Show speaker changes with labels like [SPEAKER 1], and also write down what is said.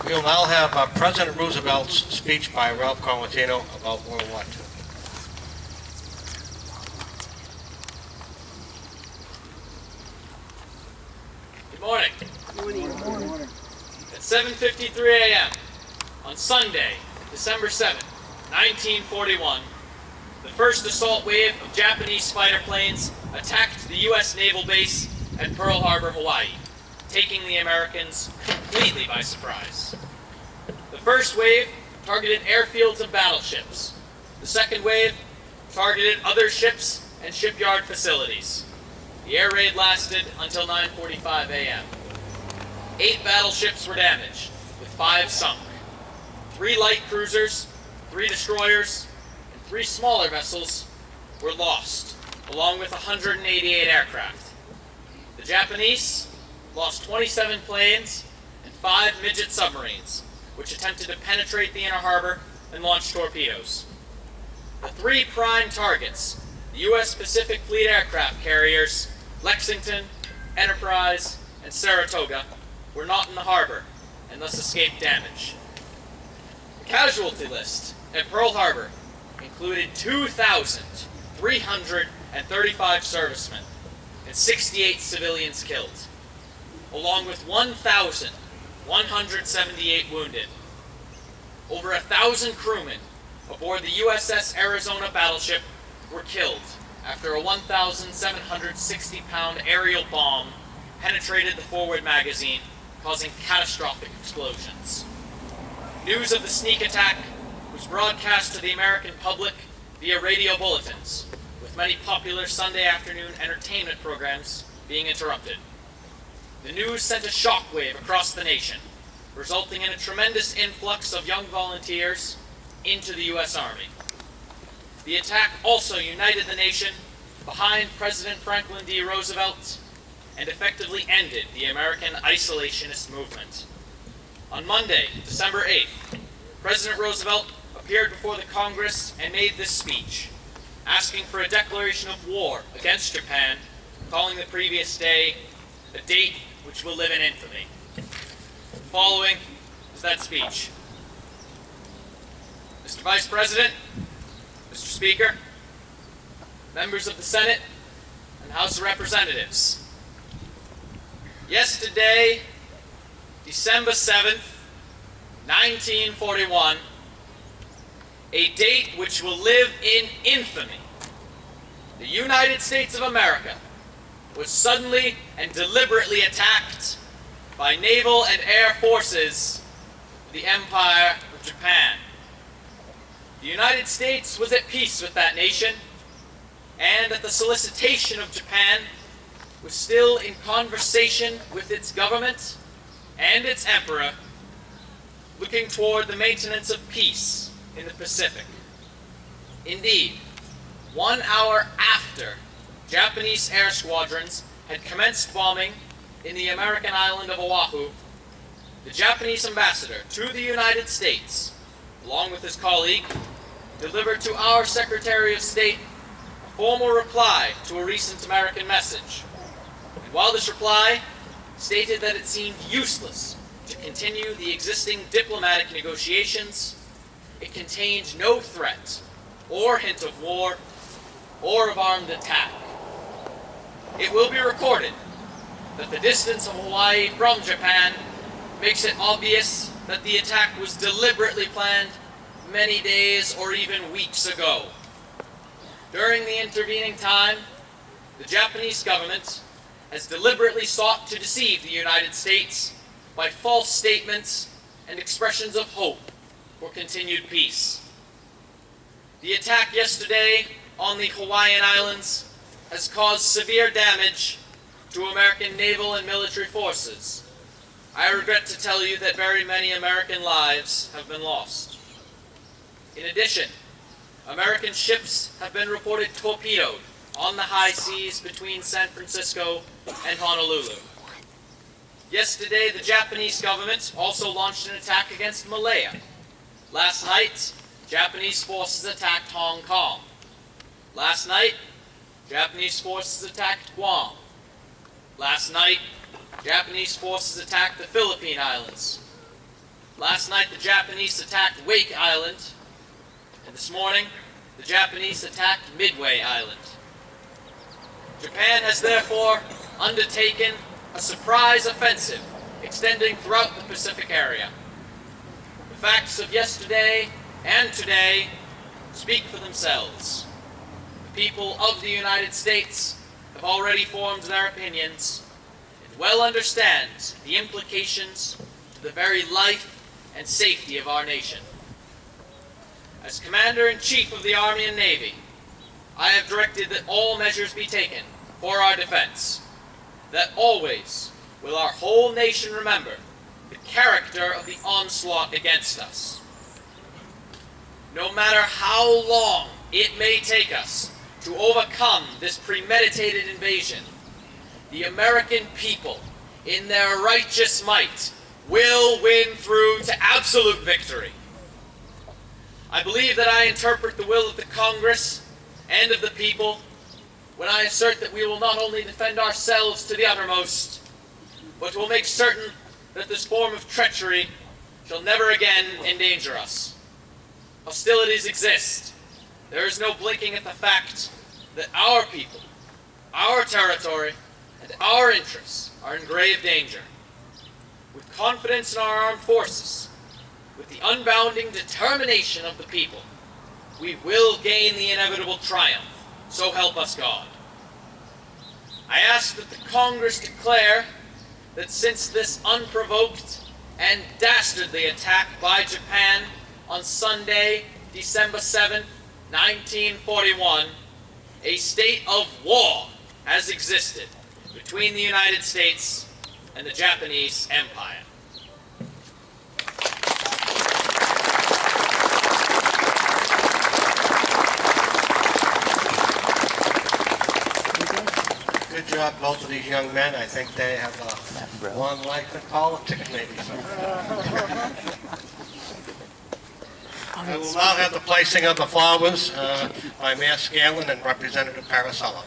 [SPEAKER 1] We'll now have President Roosevelt's speech by Ralph Coluntino about World War II.
[SPEAKER 2] Good morning. Good morning. At 7:53 a.m. on Sunday, December 7th, 1941, the first assault wave of Japanese fighter planes attacked the U.S. naval base at Pearl Harbor, Hawaii, taking the Americans completely by surprise. The first wave targeted airfields and battleships. The second wave targeted other ships and shipyard facilities. The air raid lasted until 9:45 a.m. 8 battleships were damaged, with 5 sunk. 3 light cruisers, 3 destroyers, and 3 smaller vessels were lost, along with 188 aircraft. The Japanese lost 27 planes and 5 midget submarines, which attempted to penetrate the inner harbor and launch torpedoes. The 3 prime targets, the U.S. Pacific Fleet aircraft carriers Lexington, Enterprise, and Saratoga, were not in the harbor and thus escaped damage. The casualty list at Pearl Harbor included 2,335 servicemen and 68 civilians killed, along with 1,178 wounded. Over 1,000 crewmen aboard the USS Arizona battleship were killed after a 1,760-pound aerial bomb penetrated the forward magazine, causing catastrophic explosions. News of the sneak attack was broadcast to the American public via radio bulletins, with many popular Sunday afternoon entertainment programs being interrupted. The news sent a shockwave across the nation, resulting in a tremendous influx of young volunteers into the U.S. Army. The attack also united the nation behind President Franklin D. Roosevelt and effectively ended the American isolationist movement. On Monday, December 8th, President Roosevelt appeared before the Congress and made this speech, asking for a declaration of war against Japan, calling the previous day a date which will live in infamy. Following is that speech. Mr. Vice President, Mr. Speaker, members of the Senate and House of Representatives. Yesterday, December 7th, 1941, a date which will live in infamy, the United States of America was suddenly and deliberately attacked by naval and air forces of the Empire of Japan. The United States was at peace with that nation, and at the solicitation of Japan, was still in conversation with its government and its emperor, looking toward the maintenance of peace in the Pacific. Indeed, 1 hour after Japanese air squadrons had commenced bombing in the American island of Oahu, the Japanese ambassador to the United States, along with his colleague, delivered to our Secretary of State a formal reply to a recent American message. And while this reply stated that it seemed useless to continue the existing diplomatic negotiations, it contained no threat or hint of war or of armed attack. It will be recorded that the distance of Hawaii from Japan makes it obvious that the attack was deliberately planned many days or even weeks ago. During the intervening time, the Japanese government has deliberately sought to deceive the United States by false statements and expressions of hope for continued peace. The attack yesterday on the Hawaiian Islands has caused severe damage to American naval and military forces. I regret to tell you that very many American lives have been lost. In addition, American ships have been reported torpedoed on the high seas between San Francisco and Honolulu. Yesterday, the Japanese government also launched an attack against Malaya. Last night, Japanese forces attacked Hong Kong. Last night, Japanese forces attacked Guam. Last night, Japanese forces attacked the Philippine Islands. Last night the Japanese attacked Wake Island, and this morning the Japanese attacked Midway Island. Japan has therefore undertaken a surprise offensive extending throughout the Pacific area. The facts of yesterday and today speak for themselves. The people of the United States have already formed their opinions and well understand the implications to the very life and safety of our nation. As Commander-in-Chief of the Army and Navy, I have directed that all measures be taken for our defense, that always will our whole nation remember the character of the onslaught against us. No matter how long it may take us to overcome this premeditated invasion, the American people, in their righteous might, will win through to absolute victory. I believe that I interpret the will of the Congress and of the people when I assert that we will not only defend ourselves to the uttermost, but will make certain that this form of treachery shall never again endanger us. Hostilities exist. There is no blinking at the fact that our people, our territory, and our interests are in grave danger. With confidence in our armed forces, with the unbounding determination of the people, we will gain the inevitable triumph. So help us God. I ask that the Congress declare that since this unprovoked and dastardly attack by Japan on Sunday, December 7, 1941, a state of war has existed between the United States and the Japanese Empire.
[SPEAKER 1] Good job, both of these young men. I think they have a long life in politics, maybe. I will now have the placing of the flowers by Mayor Scanlon and Representative Parasella.